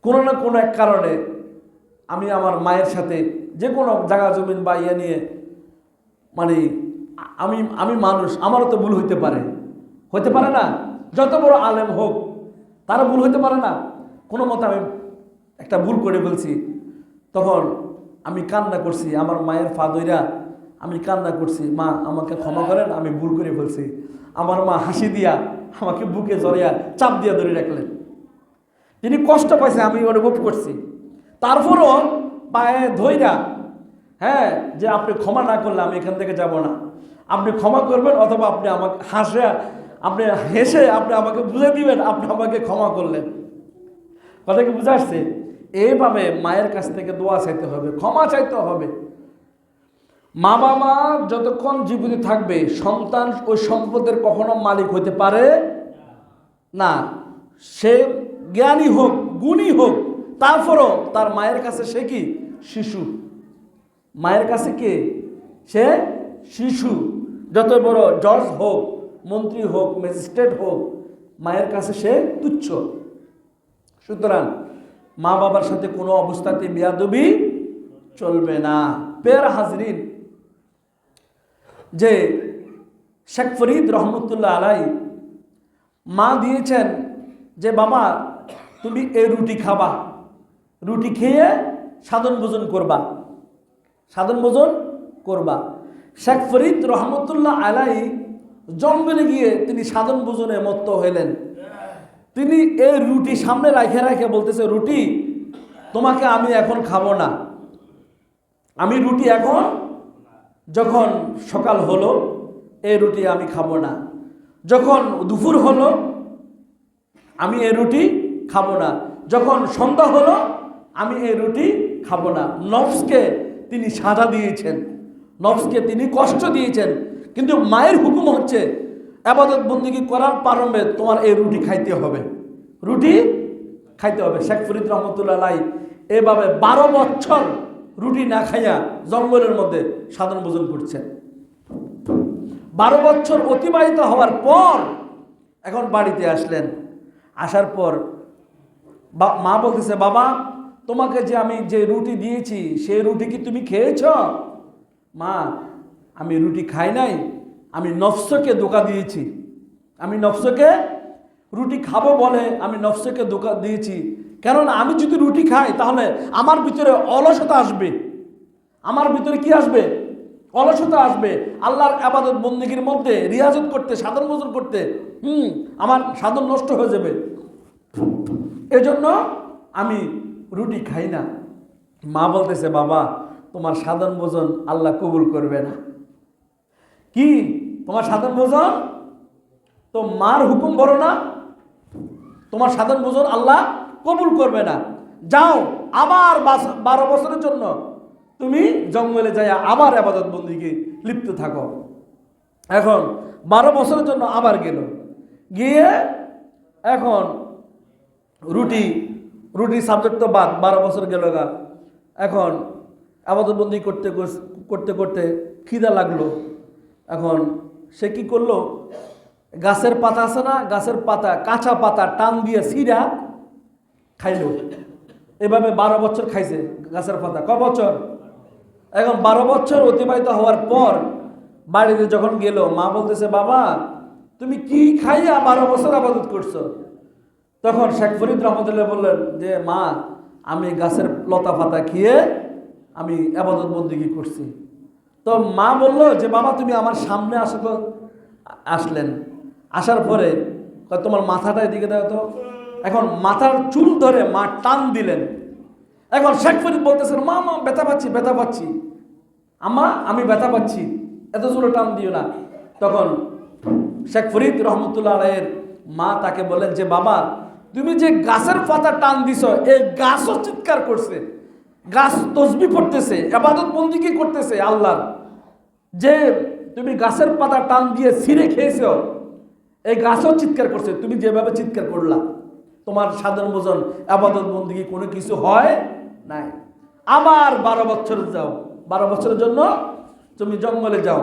কোনো না কোনো এক কারণে আমি আমার মায়ের সাথে যে কোনো জায়গা জমিন বা ইয়ে নিয়ে, মানে আমি মানুষ, আমারও তো ভুল হইতে পারে না? যত বড় আলেম হোক, তারা ভুল হইতে পারে না? কোনো মতে আমি একটা ভুল করে ফেলছি, তখন আমি কান্না করছি, আমার মায়ের ফাদইরা আমি কান্না করছি, মা আমাকে ক্ষমা করেন, আমি ভুল করে ফেলছি। আমার মা হাসি দিয়া আমাকে বুকে জড়িয়া চাপ দিয়া ধরে রাখলেন। তিনি কষ্ট পাইছে, আমি অনুভব করছি। তারপরও পায়ে ধইরা, হ্যাঁ, যে আপনি ক্ষমা না করলে আমি এখান থেকে যাব না, আপনি ক্ষমা করবেন, অথবা আপনি আমাকে হেসে আপনি আমাকে বুঝে দিবেন আপনি আমাকে ক্ষমা করলেন। কথা কি বুঝে আসছে? এইভাবে মায়ের কাছ থেকে দোয়া চাইতে হবে, ক্ষমা চাইতে হবে। মা বাবা যতক্ষণ জীবিত থাকবে, সন্তান ওই সম্পদের কখনো মালিক হতে পারে না। সে জ্ঞানী হোক, গুণী হোক, তারপরও তার মায়ের কাছে সে কি শিশু। মায়ের কাছে কে? সে শিশু। যত বড় জজ হোক, মন্ত্রী হোক, ম্যাজিস্ট্রেট হোক, মায়ের কাছে সে তুচ্ছ। সুতরাং মা বাবার সাথে কোনো অবস্থাতে বেয়াদবি চলবে না। পেয়ারা হাজরিন, যে শেখ ফরিদ রহমতুল্লাহ আলাই মা দিয়েছেন যে বাবা তুমি এই রুটি খাবা, রুটি খেয়ে সাধন ভোজন করবা, সাধন ভোজন করবা। শেখ ফরিদ রহমতুল্লাহ আলাই জঙ্গলে গিয়ে তিনি সাধন ভোজনে মত্ত হইলেন। তিনি এই রুটি সামনে রাখে রাখে বলতেছে, রুটি তোমাকে আমি এখন খাবো না, আমি রুটি এখন যখন সকাল হলো এই রুটি আমি খাবো না, যখন দুপুর হলো আমি এই রুটি খাবো না, যখন সন্ধ্যা হলো আমি এই রুটি খাবো না। নফসকে তিনি সাজা দিয়েছেন, নফসকে তিনি কষ্ট দিয়েছেন, কিন্তু মায়ের হুকুম হচ্ছে ইবাদত বন্দেগী করার প্রারম্ভে তোমার এই রুটি খাইতে হবে, রুটি খাইতে হবে। শেখ ফরিদ রহমতুল্লাহ আলাই এভাবে 12 বছর রুটি না খাইয়া জঙ্গলের মধ্যে সাধন ভোজন করছেন। 12 বছর অতিবাহিত হওয়ার পর এখন বাড়িতে আসলেন। আসার পর মা বলতেছে, বাবা তোমাকে যে আমি যে রুটি দিয়েছি সেই রুটি কি তুমি খেয়েছ? মা আমি রুটি খাই নাই, আমি নফসকে ধোঁকা দিয়েছি, আমি নফসকে রুটি খাবো বলে আমি নফসকে ধোঁকা দিয়েছি। কেননা আমি যদি রুটি খাই তাহলে আমার ভিতরে অলসতা আসবে, আমার ভিতরে কি আসবে? অলসতা আসবে। আল্লাহর ইবাদত বন্দেগীর মধ্যে রিয়াজত করতে, সাধন ভোজন করতে আমার সাধন নষ্ট হয়ে যাবে, এজন্য আমি রুটি খাই না। মা বলতেছে, বাবা তোমার সাধন ভোজন আল্লাহ কবুল করবে না। কি তোমার সাধন ভোজন? তো মার হুকুম বড় না, তোমার সাধন ভোজন আল্লাহ কবুল করবে না। যাও আবার 12 বছরের জন্য তুমি জঙ্গলে যাই আবার ইবাদত বন্দেগী লিপ্ত থাকো। এখন 12 বছরের জন্য আবার গেল, গিয়ে এখন রুটি সাবজেক্ট তো বাদ, 12 বছর গেল গা। এখন ইবাদত বন্দেগী করতে করতে করতে খিদা লাগলো। এখন সে কি করলো, গাছের পাতা আছে না, গাছের পাতা, কাঁচা পাতা টান দিয়ে ছিঁড়া খাইলো। এভাবে 12 বছর খাইছে গাছের পাতা। ক বছর? এখন 12 বছর অতিবাহিত হওয়ার পর বাড়িতে যখন গেল, মা বলতেছে, বাবা তুমি কি খাইয়া 12 বছর ইবাদত করছো? তখন শেখ ফরিদ রহমতুল্লাহ বললেন যে মা আমি গাছের লতা পাতা খেয়ে আমি ইবাদত বন্দেগী করছি। তো মা বলল যে বাবা তুমি আমার সামনে আসো তো। আসলেন, আসার পরে তোমার মাথাটা এদিকে দাও তো। এখন মাথার চুল ধরে মা টান দিলেন। এখন শেখ ফরিদ বলতেছেন, মা মা ব্যথা পাচ্ছি, ব্যথা পাচ্ছি, আম্মা আমি ব্যথা পাচ্ছি, এত জোরে টান দিও না। তখন শেখ ফরিদ রহমতুল্লাহ আলাইয়ের মা তাকে বলেন যে বাবা তুমি যে গাছের পাতা টান দিছ, এই গাছও চিৎকার করছে, গাছ তসবিহ পড়তেছে, ইবাদত বন্দেগী করতেছে আল্লাহর। যে তুমি গাছের পাতা টান দিয়ে ছিঁড়ে খেয়েছ, এই গাছও চিৎকার করছে, তুমি যেভাবে চিৎকার করলা, তোমার সাধন ভোজন ইবাদত বন্দেগী কোনো কিছু হয় নাই। আবার 12 বছর যাও, 12 বছরের জন্য তুমি জঙ্গলে যাও।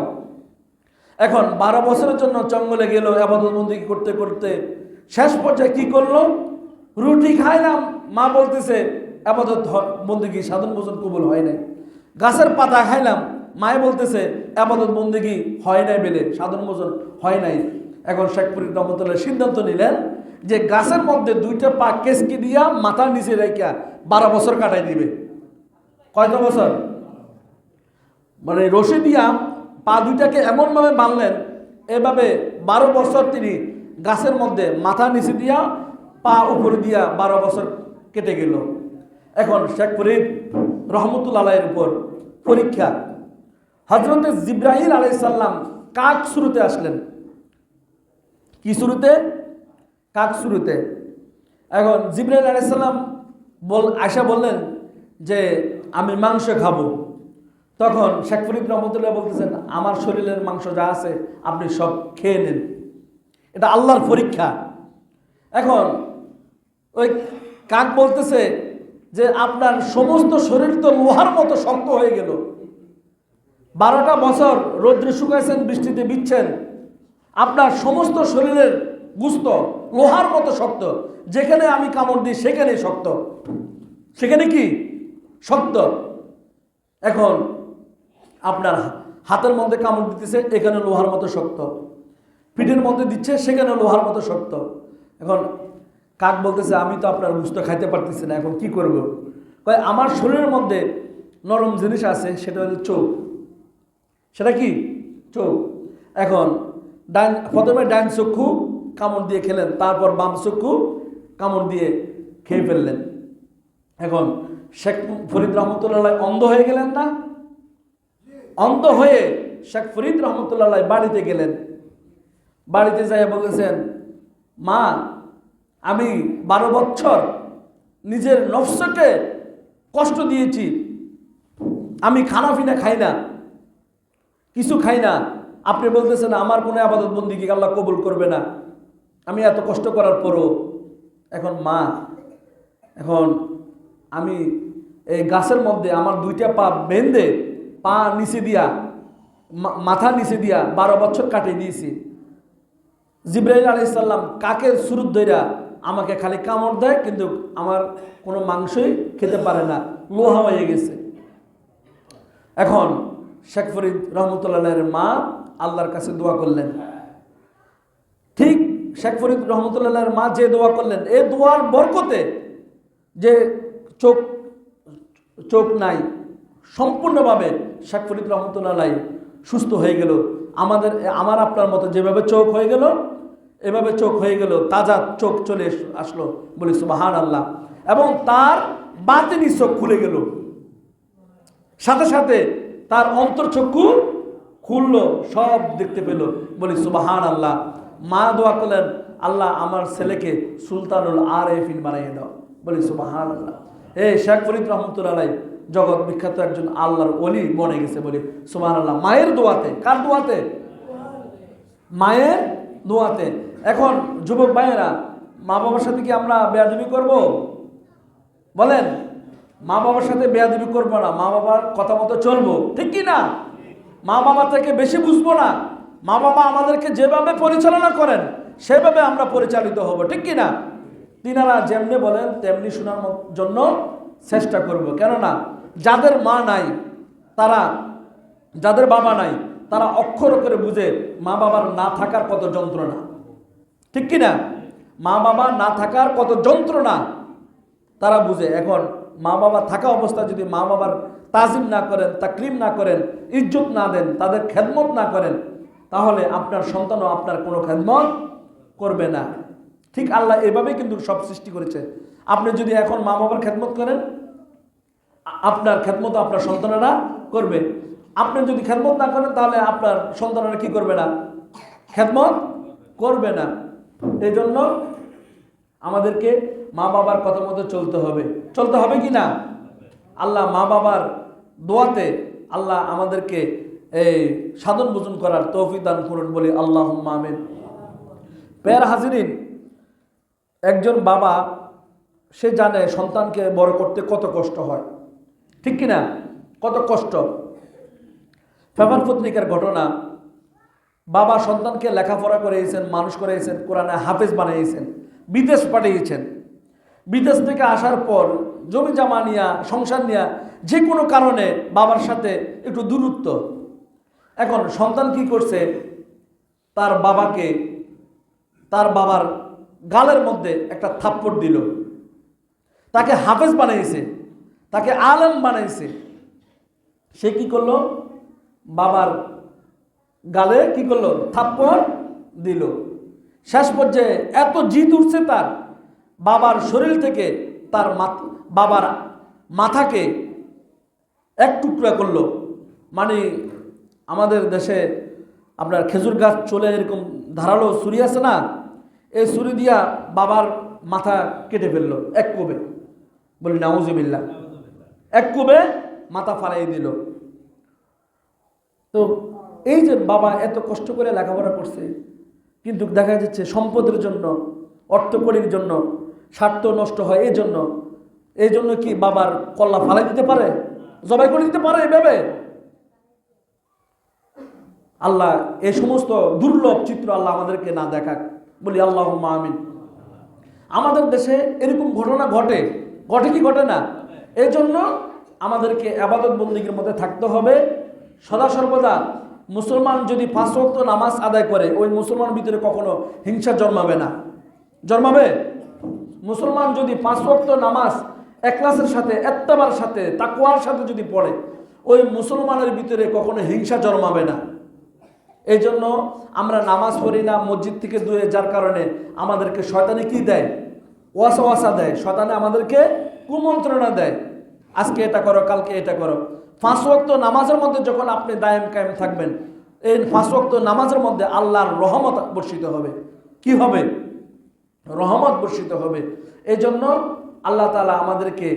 এখন 12 বছরের জন্য জঙ্গলে গেল ইবাদত বন্দেগী করতে করতে শেষ পর্যায়ে কি করলো, রুটি খাইলাম, মা বলতেছে ইবাদত বন্দেগী সাধন ভোজন কবুল হয় নাই। গাছের পাতা খাইলাম, মায়ে বলতেছে ইবাদত বন্দেগী হয় নাই বলে সাধন ভোজন হয় নাই। এখন শেখ ফরিদ রহমতুল্লাহ সিদ্ধান্ত নিলেন যে গাছের মধ্যে 2টা পা কেসকি দিয়া মাথার নিচে রেখা 12 বছর কাটাই দিবে। কয়টা বছর? মানে রশি দিয়া পা 2টাকে এমনভাবে বাঁধলেন, এভাবে 12 বছর তিনি গাছের মধ্যে মাথা নিচে দিয়া পা উপরে দিয়া 12 বছর কেটে গেল। এখন শেখ ফরিদ রহমতুল্লাহ আলাইহির উপর পরীক্ষা। হযরত জিবরাইল আলাইহিস সালাম কাক শুরুতে আসলেন। কি শুরুতে? কাক শুরুতে। এখন জিবরাইল আলাইহিস সালাম আয়সা বললেন যে আমি মাংস খাবো। তখন শেখ ফরিদ রহমতুল্লাহ বলতেছেন আমার শরীরের মাংস যা আছে আপনি সব খেয়ে নেন, এটা আল্লাহর পরীক্ষা। এখন ওই কাক বলতেছে যে আপনার সমস্ত শরীর তো লোহার মতো শক্ত হয়ে গেল, 12টা বছর রৌদ্রে শুকাইছেন, বৃষ্টিতে ভিজছেন, আপনার সমস্ত শরীরের গোশত লোহার মতো শক্ত, যেখানে আমি কামড় দিই সেখানেই শক্ত। সেখানে কি শক্ত। এখন আপনার হাতের মধ্যে কামড় দিতেছে, এখানে লোহার মতো শক্ত, পিঠের মধ্যে দিচ্ছে, সেখানে লোহার মতো শক্ত। এখন কাক বলতেছে আমি তো আপনার গোশত খাইতে পারতেছি না, এখন কি করব? কয় আমার শরীরের মধ্যে নরম জিনিস আছে, সেটা হলো চোখ। সেটা কি? চোখ। এখন প্রথমে ডান চক্ষু কামড় দিয়ে খেলেন, তারপর বাম চক্ষু কামড় দিয়ে খেয়ে ফেললেন। এখন শেখ ফরিদ রহমতুল্লাহ অন্ধ হয়ে গেলেন না? অন্ধ হয়ে শেখ ফরিদ রহমতুল্লাহ বাড়িতে গেলেন। বাড়িতে যাই বলেছেন, মা আমি 12 বছর নিজের নফসকে কষ্ট দিয়েছি, আমি খানা পিনা খাই না, কিছু খাই না, আপনি বলতেছেন আমার কোনো আবাদত বন্দেগী আল্লাহ কবুল করবে না, আমি এত কষ্ট করার পরও। এখন মা, এখন আমি এই গাছের মধ্যে আমার 2টা পা বেঁধে, পা নিচে দিয়া, মাথা নিচে দিয়া 12 বছর কাটিয়ে দিয়েছি। জিবরাইল আলাইহিস সালাম কাকের সুরত ধইরা আমাকে খালি কামড় দেয়, কিন্তু আমার কোনো মাংসই খেতে পারে না, লোহা হয়ে গেছে। এখন শেখ ফরিদ রহমতুল্লাহের মা আল্লাহর কাছে দোয়া করলেন। ঠিক শেখ ফরিদ রহমতুল্লাহের মা যে দোয়া করলেন, এই দোয়ার বরকতে যে চোখ নাই, সম্পূর্ণভাবে শেখ ফরিদ রহমতুল্লাহ সুস্থ হয়ে গেল। আমার আপনার মতো যেভাবে চোখ হয়ে গেল, এভাবে চোখ হয়ে গেল, তাজা চোখ চলে আসলো, বলি সুবহানাল্লাহ। এবং তার বাতিনি চোখ খুলে গেল, সাথে সাথে তার অন্তর্চক্ষু খুললো, সব দেখতে পেল, বলি সুবহানাল্লাহ। মা দোয়া করলেন, আল্লাহ আমার ছেলেকে সুলতানুল আরেফিন বানিয়ে দাও, বলি সুবহানাল্লাহ। এই শেখ ফরিদ রহমতুল্লাহ জগৎ বিখ্যাত একজন আল্লাহর ওলি বনে গেছে, বলি সুবহানাল্লাহ। মায়ের দোয়াতে। কার দোয়াতে? মায়ের দোয়াতে। এখন যুবক ভাইয়েরা, মা বাবার সাথে কি আমরা বেয়াদবি করব? বলেন, মা বাবার সাথে বেয়াদবি করবো না, মা বাবার কথা মতো চলবো, ঠিক কি না? মা বাবা থেকে বেশি বুঝবো না। মা বাবা আমাদেরকে যেভাবে পরিচালনা করেন সেভাবে আমরা পরিচালিত হব, ঠিক কি না? তিনারা যেমনি বলেন তেমনি শোনার জন্য চেষ্টা করব। কেননা যাদের মা নাই, যাদের বাবা নাই, তারা অক্ষর করে বুঝে মা বাবার না থাকার কত যন্ত্রণা, ঠিক কি না? মা বাবা না থাকার কত যন্ত্রণা তারা বুঝে। এখন মা বাবা থাকা অবস্থা যদি মা বাবার তাজিম না করেন, তাকরিম না করেন, ইজ্জত না দেন, তাদের খেদমত না করেন, তাহলে আপনার সন্তানও আপনার কোনো খেদমত করবে না। ঠিক আল্লাহ এভাবেই কিন্তু সব সৃষ্টি করেছে। আপনি যদি এখন মা বাবার খেদমত করেন, আপনার খেদমত আপনার সন্তানেরা করবে। আপনি যদি খেদমত না করেন, তাহলে আপনার সন্তানেরা কি করবে না? খেদমত করবে না। এই জন্য আমাদেরকে মা বাবার কথা মতো চলতে হবে। চলতে হবে কি না? আল্লাহ মা বাবার দোয়াতে আল্লাহ আমাদেরকে এই সাধন ভোজন করার তৌফিক দান করুন, বলি আল্লাহুম্মা আমিন। প্যার হাজিরিন, একজন বাবা সে জানে সন্তানকে বড় করতে কত কষ্ট হয়, ঠিক কিনা? কত কষ্ট। পেপার পত্রিকার ঘটনা, বাবা সন্তানকে লেখাপড়া করিয়েছেন, মানুষ করিয়েছেন, কোরআনে হাফেজ বানিয়েছেন, বিদেশ পাঠিয়েছেন। বিদেশ থেকে আসার পর জমি জমা নিয়া, সংসার নিয়া, যে কোনো কারণে বাবার সাথে একটু দূরত্ব। এখন সন্তান কি করছে? তার বাবাকে, তার বাবার গালের মধ্যে একটা থাপ্পড় দিল। তাকে হাফেজ বানাইছে, তাকে আলেম বানাইছে। সে কি করলো? বাবার গালে কি করলো? থাপ্পড় দিল। শেষ পর্যায়ে এত জিদ উঠছে তার, বাবার শরীর থেকে তার বাবার মাথাকে এক টুকরা করলো। মানে আমাদের দেশে আপনার খেজুর গাছ চলে এরকম ধারালো ছুরি আছে না, এই ছুরি দিয়া বাবার মাথা কেটে ফেললো এক কোবে, বলি নাউজুবিল্লাহ। এক কোবে মাথা ফালাই দিল। তো এই যে বাবা এত কষ্ট করে লেখাপড়া করছে, কিন্তু দেখা যাচ্ছে সম্পদের জন্য, অর্থকড়ির জন্য, স্বার্থ নষ্ট হয়। এই জন্য কি বাবার কল্লা ফালাই দিতে পারে? জবাই করে দিতে পারে এভাবে? আল্লাহ এই সমস্ত দুর্লভ চিত্র আল্লাহ আমাদেরকে না দেখাক, বলি আল্লাহুম্মা আমিন। আমাদের দেশে এরকম ঘটনা ঘটে কি ঘটে না? এই জন্য আমাদেরকে ইবাদত বন্দেগীর মধ্যে থাকতে হবে সদা সর্বদা। মুসলমান যদি 5 ওয়াক্ত নামাজ আদায় করে, ওই মুসলমানের ভিতরে কখনো হিংসা জন্মাবে না। জন্মাবে? মুসলমান যদি 5 ওয়াক্ত নামাজ ইখলাসের সাথে, ইত্তেবার সাথে, তাকওয়ার সাথে যদি পড়ে, ওই মুসলমানের ভিতরে কখনো হিংসা জন্মাবে না। এই জন্য আমরা নামাজ পড়ি না, মসজিদ থেকে দূরে, যার কারণে আমাদেরকে শয়তানে কি দেয়? ওয়াসওয়াসা দেয়। শয়তানে আমাদেরকে কুমন্ত্রণা দেয়, আজকে এটা করো, কালকে এটা করো। 5 ওয়াক্ত নামাজের মধ্যে যখন আপনি দায়েম কায়েম থাকবেন, এই 5 ওয়াক্ত নামাজের মধ্যে আল্লাহর রহমত বর্ষিত হবে। কি হবে? রহমত বর্ষিত হবে। এই জন্য আল্লাহ তাআলা আমাদেরকে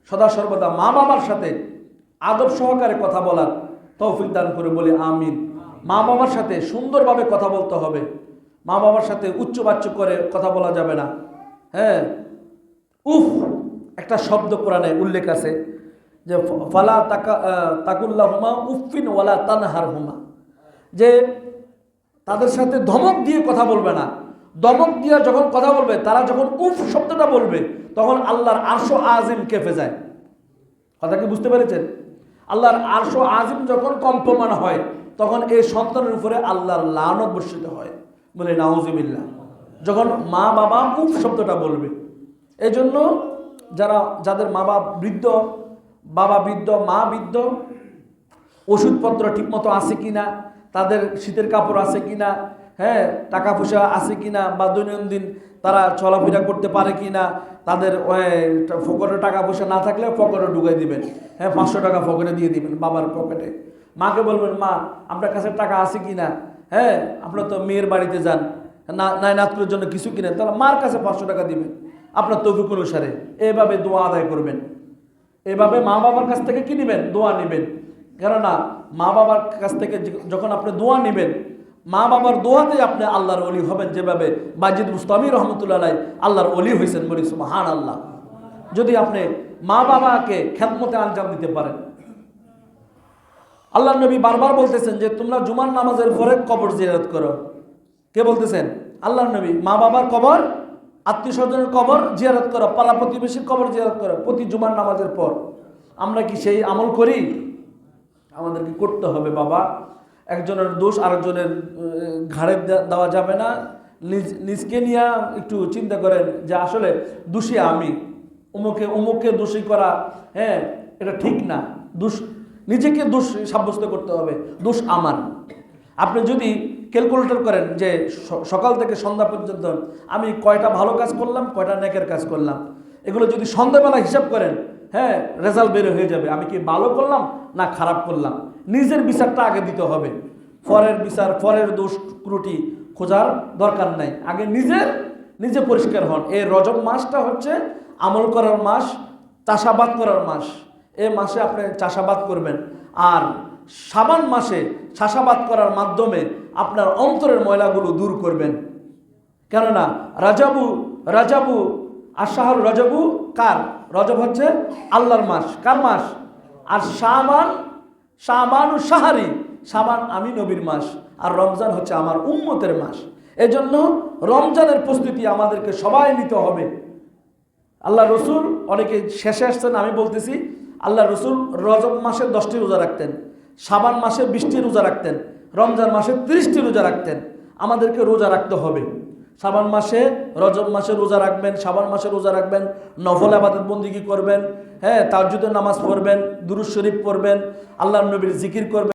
সদা সর্বদা মা বাবার সাথে আদব সহকারে কথা বলার তৌফিক দান করে বলি আমিন। মা বাবার সাথে সুন্দরভাবে কথা বলতে হবে। মা বাবার সাথে উচ্চবাচ্য করে কথা বলা যাবে না। হ্যাঁ, উফ একটা শব্দ কোরআনে উল্লেখ আছে যে ফালা তাকুল্লাহুমা উফিন ওয়ালা তানহারহুমা, যে তাদের সাথে ধমক দিয়ে কথা বলবে না। ধমক দিয়ে যখন কথা বলবে, তারা যখন উফ শব্দটা বলবে, তখন আল্লাহর আরশ আজিম কেঁপে যায়। কথা কি বুঝতে পেরেছেন? আল্লাহর আরশ আজিম যখন কম্পমান হয়, তখন এই সন্তানের উপরে আল্লাহর লানত বর্ষিত হয়। বলে নাউজুবিল্লাহ। যখন মা বাবা উফ শব্দটা বলবে। এই জন্য যাদের মা বাবা বৃদ্ধ, বাবা বৃদ্ধ, মা বৃদ্ধ, ওষুধপত্র ঠিকমতো আছে কিনা, তাদের শীতের কাপড় আছে কিনা, হ্যাঁ, টাকা পয়সা আছে কিনা, বা দৈনন্দিন তারা চলাফেরা করতে পারে কিনা, তাদের পকেটে টাকা পয়সা না থাকলে পকেটে ঢুকাই দিবেন। হ্যাঁ, 500 টাকা পকেটে দিয়ে দিবেন বাবার পকেটে। মাকে বলবেন, মা আপনার কাছে টাকা আছে কিনা? হ্যাঁ, আপনার তো মেয়ের বাড়িতে যান, নাই নাতকুর জন্য কিছু কিনেন, তাহলে মার কাছে 500 টাকা দিবেন আপনার তৌফিক অনুসারে। এইভাবে দোয়া আদায় করবেন। এইভাবে মা বাবার কাছ থেকে কি নেবেন? দোয়া নেবেন। কেননা মা বাবার কাছ থেকে যখন আপনি দোয়া নেবেন, মা বাবার দোয়াতেই আপনি আল্লাহর ওলি হবেন। যেভাবে বাজিদ বুস্তামি রহমতুল্লাহ আলাইহি আল্লাহর ওলি হয়েছেন, বলি সুবহানাল্লাহ। যদি আপনি মা বাবাকে খেদমতে আঞ্জাম দিতে পারেন। আল্লাহর নবী বারবার বলতেছেন যে তোমরা জুমার নামাজের পরে কবর জিয়ারত করো। কে বলতেছেন? আল্লাহর নবী। মা বাবার কবর, আত্মীয় স্বজনের কবর জিয়ারত করো, পাড়া প্রতিবেশীর কবর জিয়ারত করো প্রতি জুমার নামাজের পর। আমরা কি সেই আমল করি? আমাদেরকে করতে হবে বাবা। একজনের দোষ আরেকজনের ঘাড়ে দেওয়া যাবে না। নিজকে নিয়ে একটু চিন্তা করেন যে আসলে দোষী আমি, অমুককে দোষী করা, হ্যাঁ, এটা ঠিক না। নিজেকে দোষ সাব্যস্ত করতে হবে, দোষ আমার। আপনি যদি ক্যালকুলেটর করেন যে সকাল থেকে সন্ধ্যা পর্যন্ত আমি কয়টা ভালো কাজ করলাম, কয়টা নেকের কাজ করলাম, এগুলো যদি সন্ধ্যাবেলা হিসাব করেন, হ্যাঁ, রেজাল্ট বের হয়ে যাবে আমি কি ভালো করলাম না খারাপ করলাম। নিজের বিচারটা আগে দিতে হবে। পরের বিচার, পরের দোষ ত্রুটি খোঁজার দরকার নাই। আগে নিজে পরিষ্কার হন। এই রজব মাসটা হচ্ছে আমল করার মাস, চাষাবাদ করার মাস। এই মাসে আপনি চাষাবাদ করবেন। আর শাবান মাসে চাষাবাদ করার মাধ্যমে আপনার অন্তরের ময়লাগুলো দূর করবেন। কেননা রাজাবু আর শাহরু রজবু কার? রজব হচ্ছে আল্লাহর মাস। কার মাস? আর শাবানু শাহরি, শাবান আমি নবীর মাস, আর রমজান হচ্ছে আমার উম্মতের মাস। এজন্য রমজানের প্রস্তুতি আমাদেরকে সবাই নিতে হবে। আল্লাহ রসুল, অনেকে শেষে আসছেন, আমি বলতেছি, আল্লাহ রসুল রজব মাসে 10টি রোজা রাখতেন, শাবান মাসে 20টি রোজা রাখতেন, রমজান মাসে 30টি রোজা রাখতেন। আমাদেরকে রোজা রাখতে হবে। শাবান মাসে, রজব মাসে রোজা রাখবেন, শাবান মাসে রোজা রাখবেন, নফল ইবাদত বন্দেগী করবেন, হ্যাঁ, তাহাজ্জুদের নামাজ পড়বেন, দুরূদ শরীফ পড়বেন, আল্লাহর নবীর জিকির করবেন।